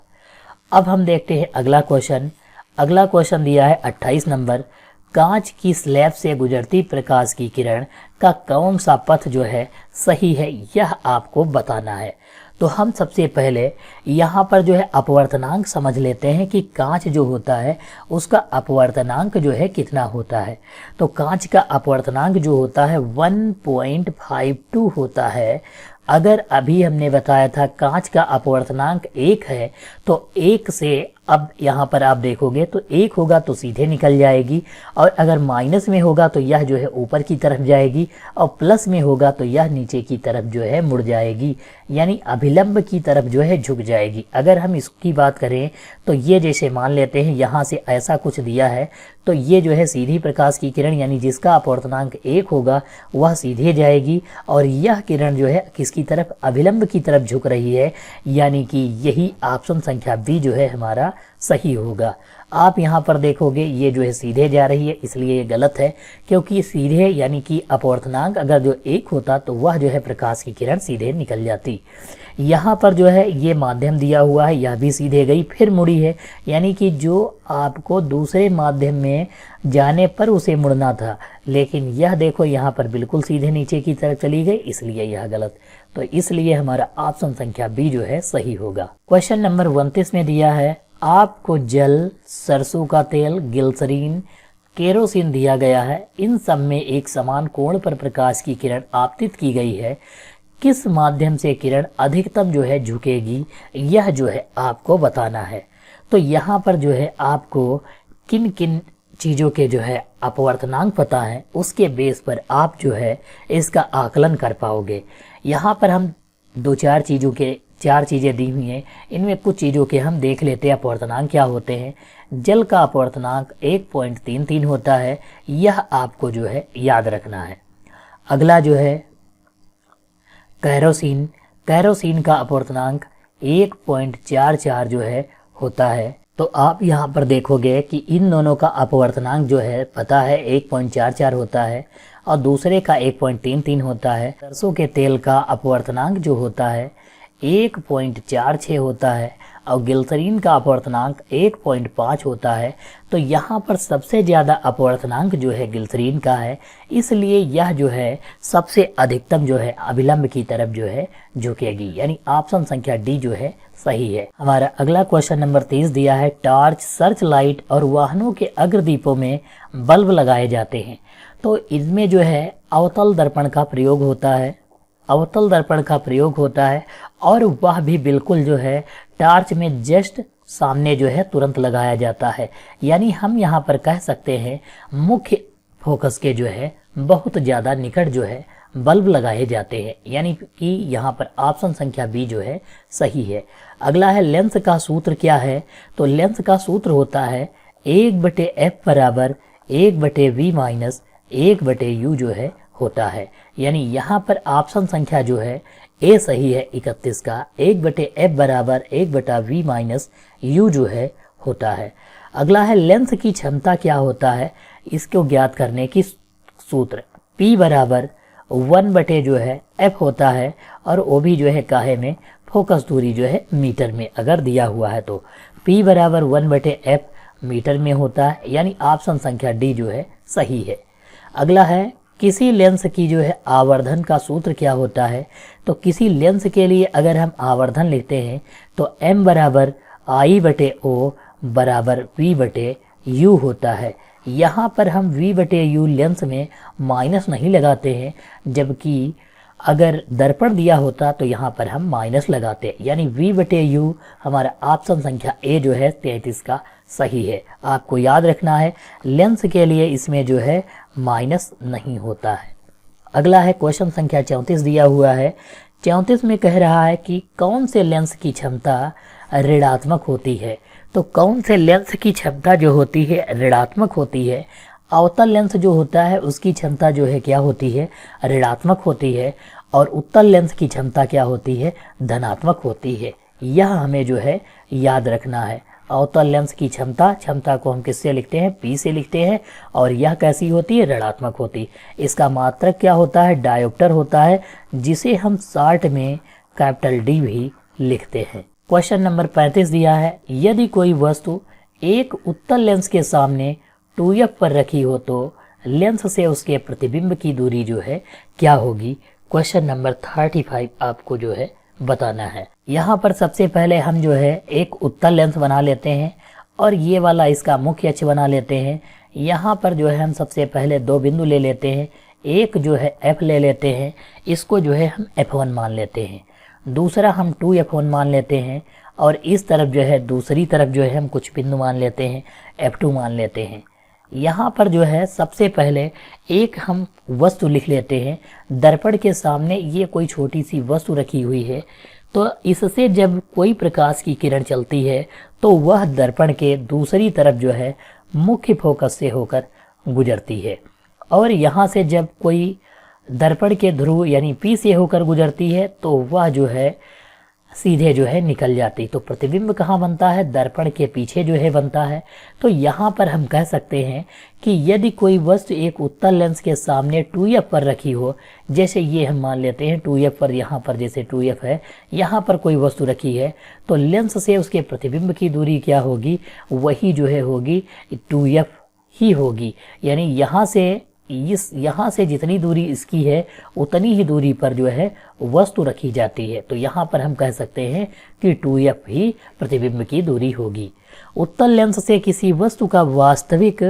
अब हम देखते हैं अगला क्वेश्चन। अगला क्वेश्चन दिया है 28 नंबर। कांच की स्लैब से गुजरती प्रकाश की किरण का कौन सा पथ जो है सही है, यह आपको बताना है। तो हम सबसे पहले यहाँ पर जो है अपवर्तनांक समझ लेते हैं कि कांच जो होता है उसका अपवर्तनांक जो है कितना होता है। तो कांच का अपवर्तनांक जो होता है 1.52 होता है। अगर अभी हमने बताया था कांच का अपवर्तनांक 1 है तो 1 से अब यहाँ पर आप देखोगे तो 1 होगा तो सीधे निकल जाएगी, और अगर माइनस में होगा तो यह जो है ऊपर की तरफ जाएगी, और प्लस में होगा तो यह नीचे की तरफ जो है मुड़ जाएगी, यानी अभिलंब की तरफ जो है झुक जाएगी। अगर हम इसकी बात करें तो ये जैसे मान लेते हैं यहाँ से ऐसा कुछ दिया है, तो ये जो है सीधी प्रकाश की किरण यानी जिसका अपवर्तनांक 1 होगा वह सीधे जाएगी, और यह किरण जो है किसकी तरफ, अभिलंब की तरफ झुक रही है, यानी कि यही ऑप्शन संख्या बी जो है हमारा सही होगा। आप यहाँ पर देखोगे ये जो है सीधे जा रही है, इसलिए ये गलत है, क्योंकि सीधे यानी कि अपवर्तनांक अगर जो 1 होता तो वह जो है प्रकाश की किरण सीधे निकल जाती। यहाँ पर जो है ये माध्यम दिया हुआ है, यह भी सीधे गई फिर मुड़ी है, यानी कि जो आपको दूसरे माध्यम में जाने पर उसे मुड़ना था, लेकिन यह देखो यहाँ पर बिल्कुल सीधे नीचे की तरफ चली गई, इसलिए यह गलत। तो इसलिए हमारा ऑप्शन संख्या बी जो है सही होगा। क्वेश्चन नंबर 29 में दिया है, आपको जल, सरसों का तेल, ग्लिसरीन, केरोसिन दिया गया है। इन सब में एक समान कोण पर प्रकाश की किरण आपतित की गई है। किस माध्यम से किरण अधिकतम जो है झुकेगी, यह जो है आपको बताना है। तो यहाँ पर जो है आपको किन किन चीज़ों के जो है अपवर्तनांक पता है, उसके बेस पर आप जो है इसका आकलन कर पाओगे। यहाँ पर हम 2-4 चीज़ों के 4 चीज़ें दी हुई हैं, इनमें कुछ चीज़ों के हम देख लेते हैं अपवर्तनांक क्या होते हैं। जल का अपवर्तनांक 1.33 होता है, यह आपको जो है याद रखना है। अगला जो है कैरोसिन, कैरोसिन का अपवर्तनांक 1.44 जो है होता है। तो आप यहाँ पर देखोगे कि इन दोनों का अपवर्तनांक जो है पता है 1.44 होता है, और दूसरे का 1.33 होता है। सरसों के तेल का अपवर्तनांक जो होता है 1.46 होता है, और ग्लिसरीन का अपवर्तनांक 1.5 होता है। तो यहाँ पर सबसे ज़्यादा अपवर्तनांक जो है ग्लिसरीन का है, इसलिए यह जो है सबसे अधिकतम जो है अभिलंब की तरफ जो है झुकेगी, यानी ऑप्शन संख्या डी जो है सही है। हमारा अगला क्वेश्चन नंबर 30 दिया है, टॉर्च, सर्च लाइट और वाहनों के अग्रदीपों में बल्ब लगाए जाते हैं। तो इनमें जो है अवतल दर्पण का प्रयोग होता है, अवतल दर्पण का प्रयोग होता है, और वह भी बिल्कुल जो है टॉर्च में जस्ट सामने जो है तुरंत लगाया जाता है। यानी हम यहाँ पर कह सकते हैं मुख्य फोकस के जो है बहुत ज़्यादा निकट जो है बल्ब लगाए जाते हैं, यानी कि यहाँ पर ऑप्शन संख्या बी जो है सही है। अगला है लेंस का सूत्र क्या है। तो लेंस का सूत्र होता है 1/f बराबर 1/v माइनस 1/u जो है होता है, यानी यहाँ पर ऑप्शन संख्या जो है ए सही है 31 का। 1/f बराबर 1/v माइनस u जो है होता है। अगला है लेंस की क्षमता क्या होता है, इसको ज्ञात करने की सूत्र p बराबर 1/ जो है f होता है, और वो भी जो है काहे में, फोकस दूरी जो है मीटर में अगर दिया हुआ है तो p बराबर 1/f मीटर में होता है, यानी ऑप्शन संख्या डी जो है सही है। अगला है किसी लेंस की जो है आवर्धन का सूत्र क्या होता है। तो किसी लेंस के लिए अगर हम आवर्धन लिखते हैं तो m बराबर I/O बराबर V/U होता है। यहाँ पर हम V/U लेंस में माइनस नहीं लगाते हैं, जबकि अगर दर्पण दिया होता तो यहाँ पर हम माइनस लगाते, यानी V/U हमारा ऑप्शन संख्या ए जो है 33 का सही है। आपको याद रखना है लेंस के लिए इसमें जो है माइनस नहीं होता है। अगला है क्वेश्चन संख्या 34 दिया हुआ है। 34 में कह रहा है कि कौन से लेंस की क्षमता ऋणात्मक होती है। तो कौन से लेंस की क्षमता जो होती है ऋणात्मक होती है। अवतल लेंस जो होता है उसकी क्षमता जो है क्या होती है, ऋणात्मक होती है, और उत्तल लेंस की क्षमता क्या होती है, धनात्मक होती है। यह हमें जो है याद रखना है। अवतल लेंस की क्षमता को हम किससे लिखते हैं, P से लिखते हैं, और यह कैसी होती है, ऋणात्मक होती है। इसका मात्रक क्या होता है, डायोप्टर होता है, जिसे हम शॉर्ट में कैपिटल D भी लिखते हैं। क्वेश्चन नंबर 35 दिया है, यदि कोई वस्तु एक उत्तल लेंस के सामने 2f पर रखी हो तो लेंस से उसके प्रतिबिंब की दूरी जो है क्या होगी। क्वेश्चन नंबर 35 आपको जो है बताना है। यहाँ पर सबसे पहले हम जो है एक उत्तल लेंस बना लेते हैं, और ये वाला इसका मुख्य अक्ष बना लेते हैं। यहाँ पर जो है हम सबसे पहले 2 बिंदु ले लेते हैं, एक जो है f ले लेते हैं, इसको जो है हम f1 मान लेते हैं, दूसरा हम 2f1 मान लेते हैं, और इस तरफ जो है दूसरी तरफ जो है हम कुछ बिंदु मान लेते हैं, F2 मान लेते हैं। यहाँ पर जो है सबसे पहले एक हम वस्तु लिख लेते हैं। दर्पण के सामने ये कोई छोटी सी वस्तु रखी हुई है, तो इससे जब कोई प्रकाश की किरण चलती है तो वह दर्पण के दूसरी तरफ जो है मुख्य फोकस से होकर गुजरती है, और यहाँ से जब कोई दर्पण के ध्रुव यानी P से होकर गुजरती है तो वह जो है सीधे जो है निकल जाती। तो प्रतिबिंब कहाँ बनता है? दर्पण के पीछे जो है बनता है। तो यहाँ पर हम कह सकते हैं कि यदि कोई वस्तु एक उत्तल लेंस के सामने 2f पर रखी हो, जैसे ये हम मान लेते हैं 2f पर, यहाँ पर जैसे 2f है, यहाँ पर कोई वस्तु रखी है, तो लेंस से उसके प्रतिबिंब की दूरी क्या होगी? वही जो है होगी 2f ही होगी। यानी यहाँ से जितनी दूरी इसकी है उतनी ही दूरी पर जो है वस्तु रखी जाती है। तो यहाँ पर हम कह सकते हैं कि 2f ही प्रतिबिंब की दूरी होगी। उत्तल लेंस से किसी वस्तु का वास्तविक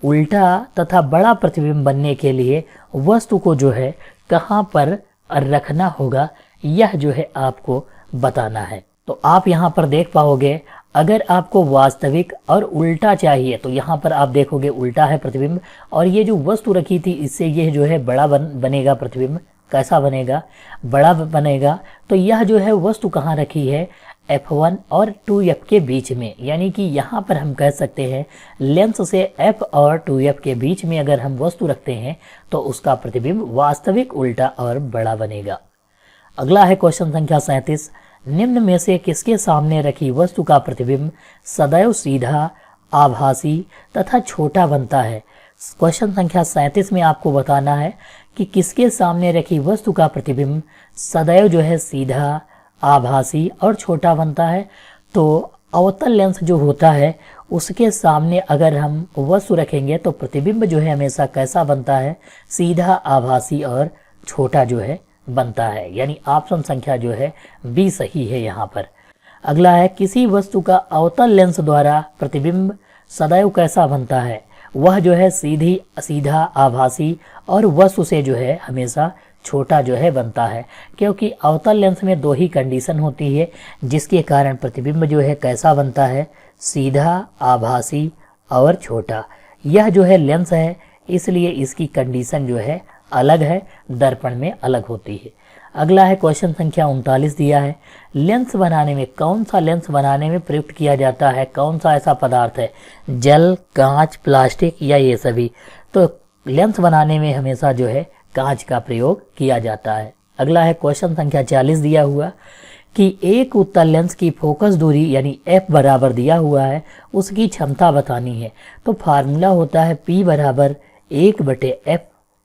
उल्टा तथा बड़ा प्रतिबिंब बनने के लिए वस्तु को जो है कहाँ पर रखना होगा, यह जो है आपको बताना है। तो आप यहाँ पर देख पाओगे, अगर आपको वास्तविक और उल्टा चाहिए तो यहाँ पर आप देखोगे उल्टा है प्रतिबिंब, और ये जो वस्तु रखी थी इससे यह जो है बड़ा बनेगा प्रतिबिंब। कैसा बनेगा? बड़ा बनेगा। तो यह जो है वस्तु कहाँ रखी है? F1 और 2f के बीच में। यानी कि यहाँ पर हम कह सकते हैं लेंस से f और 2f के बीच में अगर हम वस्तु रखते हैं तो उसका प्रतिबिंब वास्तविक उल्टा और बड़ा बनेगा। अगला है क्वेश्चन संख्या 37। निम्न में से किसके सामने रखी वस्तु का प्रतिबिंब सदैव सीधा, आभासी तथा छोटा बनता है? क्वेश्चन संख्या 37 में आपको बताना है कि किसके सामने रखी वस्तु का प्रतिबिंब सदैव जो है सीधा, आभासी और छोटा बनता है। तो अवतल लेंस जो होता है उसके सामने अगर हम वस्तु रखेंगे तो प्रतिबिंब जो है हमेशा कैसा बनता है? सीधा, आभासी और छोटा जो है बनता है। यानी ऑप्शन संख्या जो है बी सही है यहाँ पर। अगला है, किसी वस्तु का अवतल लेंस द्वारा प्रतिबिंब सदैव कैसा बनता है? वह जो है सीधा, आभासी और वस्तु से जो है हमेशा छोटा जो है बनता है, क्योंकि अवतल लेंस में दो ही कंडीशन होती है जिसके कारण प्रतिबिंब जो है कैसा बनता है? सीधा, आभासी और छोटा। यह जो है लेंस है इसलिए इसकी कंडीशन जो है अलग है, दर्पण में अलग होती है। अगला है क्वेश्चन संख्या 39 दिया है, लेंस बनाने में कौन सा लेंस बनाने में प्रयुक्त किया जाता है? कौन सा ऐसा पदार्थ है? जल, कांच, प्लास्टिक या ये सभी? तो लेंस बनाने में हमेशा जो है कांच का प्रयोग किया जाता है। अगला है क्वेश्चन संख्या 40 दिया हुआ कि एक उत्तल लेंस की फोकस दूरी यानी f बराबर दिया हुआ है, उसकी क्षमता बतानी है। तो फार्मूला होता है P बराबर 1/f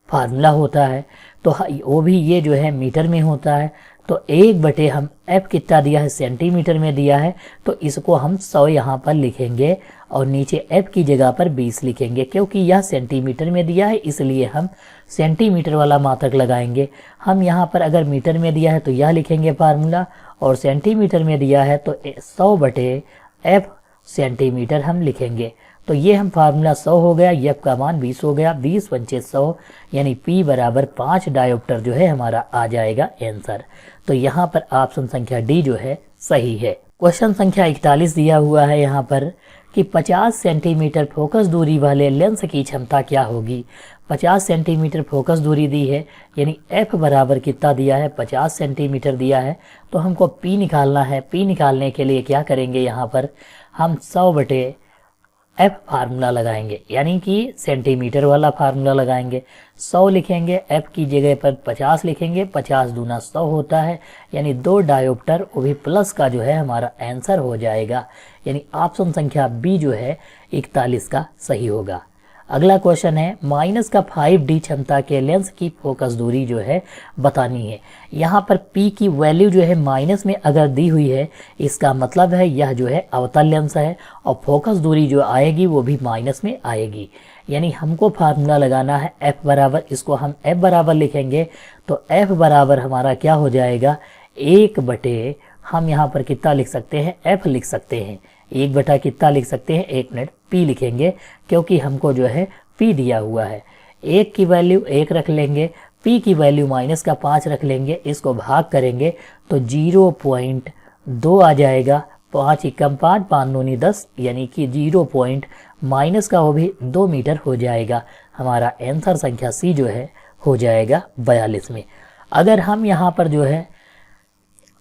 फार्मूला होता है। तो वो भी ये जो है मीटर में होता है। तो 1/, हम f कितना दिया है? सेंटीमीटर में दिया है, तो इसको हम 100 यहाँ पर लिखेंगे और नीचे f की जगह पर 20 लिखेंगे। क्योंकि यह सेंटीमीटर में दिया है इसलिए हम सेंटीमीटर वाला मात्रक लगाएंगे। हम यहाँ पर अगर मीटर में दिया है तो यह लिखेंगे फार्मूला, और सेंटीमीटर में दिया है तो 100/f सेंटीमीटर हम लिखेंगे। तो ये हम फार्मूला 100 हो गया, f का मान 20 हो गया, 20 पंचे 100 यानी P बराबर 5 डायोप्टर जो है हमारा आ जाएगा आंसर। तो यहाँ पर ऑप्शन संख्या डी जो है सही है। क्वेश्चन संख्या 41 दिया हुआ है यहाँ पर कि 50 सेंटीमीटर फोकस दूरी वाले लेंस की क्षमता क्या होगी? 50 सेंटीमीटर फोकस दूरी दी है, यानी f बराबर कितना दिया है? 50 सेंटीमीटर दिया है। तो हमको P निकालना है। P निकालने के लिए क्या करेंगे? यहाँ पर हम 100/f फार्मूला लगाएंगे, यानी कि सेंटीमीटर वाला फार्मूला लगाएंगे। 100 लिखेंगे, f की जगह पर 50 लिखेंगे, 50 दूना 100 होता है, यानी 2 डायोप्टर वो भी प्लस का जो है हमारा आंसर हो जाएगा। यानी ऑप्शन संख्या बी जो है 41 का सही होगा। अगला क्वेश्चन है, -5D क्षमता के लेंस की फोकस दूरी जो है बतानी है। यहाँ पर P की वैल्यू जो है माइनस में अगर दी हुई है, इसका मतलब है यह जो है अवतल लेंस है और फोकस दूरी जो आएगी वो भी माइनस में आएगी। यानी हमको फार्मूला लगाना है f बराबर, इसको हम f बराबर लिखेंगे। तो f बराबर हमारा क्या हो जाएगा? 1/, हम यहाँ पर कितना लिख सकते हैं? f लिख सकते हैं। 1/, कितना लिख सकते हैं? 1 मिनट P लिखेंगे, क्योंकि हमको जो है P दिया हुआ है। 1 की वैल्यू 1 रख लेंगे, P की वैल्यू -5 रख लेंगे, इसको भाग करेंगे तो 0.2 आ जाएगा। 5 एकम 5, 5 दूनी 10, यानी कि 0 पॉइंट माइनस का वो भी 2 मीटर हो जाएगा। हमारा आंसर संख्या सी जो है हो जाएगा 42 में। अगर हम यहाँ पर जो है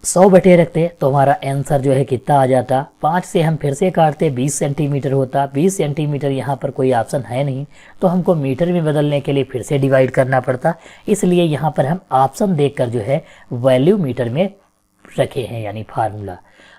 100 बटे रखते तो हमारा आंसर जो है कितना आ जाता, 5 से हम फिर से काटते 20 सेंटीमीटर होता। 20 सेंटीमीटर यहाँ पर कोई ऑप्शन है नहीं, तो हमको मीटर में बदलने के लिए फिर से डिवाइड करना पड़ता। इसलिए यहाँ पर हम ऑप्शन देखकर जो है वैल्यू मीटर में रखे हैं, यानी फार्मूला।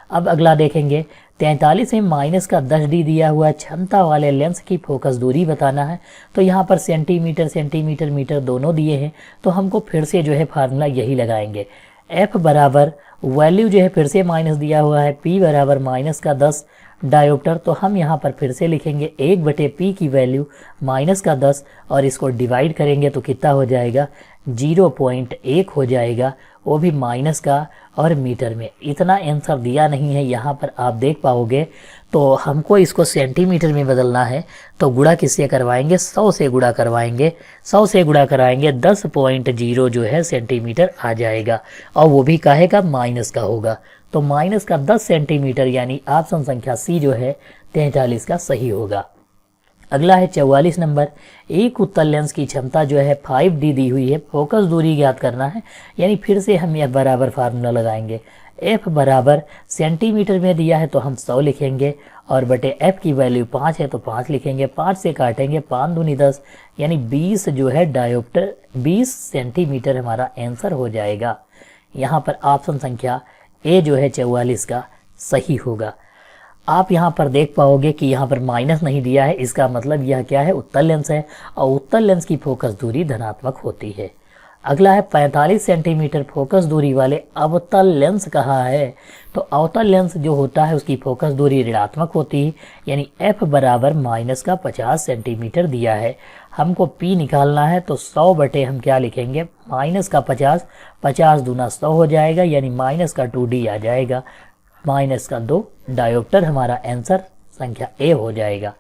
अब अगला देखेंगे, 43 में माइनस का 10d दिया हुआ है, क्षमता वाले लेंस की फोकस दूरी बताना है। तो यहाँ पर सेंटीमीटर सेंटीमीटर मीटर दोनों दिए हैं, तो हमको फिर से जो है फार्मूला यही लगाएंगे। f बराबर वैल्यू जो है फिर से माइनस दिया हुआ है, p बराबर माइनस का 10 डायोप्टर। तो हम यहाँ पर फिर से लिखेंगे 1/p की वैल्यू माइनस का 10, और इसको डिवाइड करेंगे तो कितना हो जाएगा, 0.1 हो जाएगा, वो भी माइनस का और मीटर में। इतना आंसर दिया नहीं है यहाँ पर, आप देख पाओगे। तो हमको इसको सेंटीमीटर में बदलना है, तो गुणा किससे करवाएंगे, 100 से गुणा करवाएंगे। 100 से गुणा कराएंगे 10.0 जो है सेंटीमीटर आ जाएगा, और वो भी काहे का, माइनस का होगा। तो माइनस का 10 सेंटीमीटर, यानी ऑप्शन संख्या सी जो है 43 का सही होगा। अगला है 44 नंबर, एक उत्तल लेंस की क्षमता जो है 5d दी हुई है, फोकस दूरी ज्ञात करना है। यानी फिर से हम यह बराबर फार्मूला लगाएंगे। f बराबर सेंटीमीटर में दिया है तो हम 100 लिखेंगे, और बटे f की वैल्यू 5 है तो 5 लिखेंगे। 5 से काटेंगे 5 दूनी 10, यानी 20 जो है डायोप्टर 20 सेंटीमीटर हमारा आंसर हो जाएगा। यहाँ पर ऑप्शन संख्या ए जो है 44 का सही होगा। आप यहाँ पर देख पाओगे कि यहाँ पर माइनस नहीं दिया है, इसका मतलब यह क्या है, उत्तल लेंस है, और उत्तल लेंस की फोकस दूरी धनात्मक होती है। अगला है 45 सेंटीमीटर फोकस दूरी वाले अवतल लेंस कहाँ है। तो अवतल लेंस जो होता है उसकी फोकस दूरी ऋणात्मक होती है, यानी f बराबर माइनस का 50 सेंटीमीटर दिया है। हमको p निकालना है, तो 100 बटे हम क्या लिखेंगे, माइनस का 50, 50 दूना 100 हो जाएगा, यानी माइनस का 2d आ जाएगा, माइनस का 2 डायोप्टर हमारा आंसर संख्या ए हो जाएगा।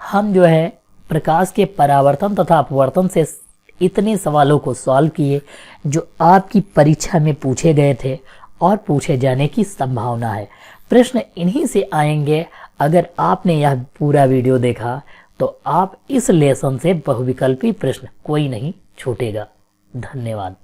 हम जो है प्रकाश के परावर्तन तथा अपवर्तन से इतने सवालों को सॉल्व किए जो आपकी परीक्षा में पूछे गए थे और पूछे जाने की संभावना है। प्रश्न इन्हीं से आएंगे। अगर आपने यह पूरा वीडियो देखा तो आप इस लेसन से बहुविकल्पी प्रश्न कोई नहीं छूटेगा। धन्यवाद।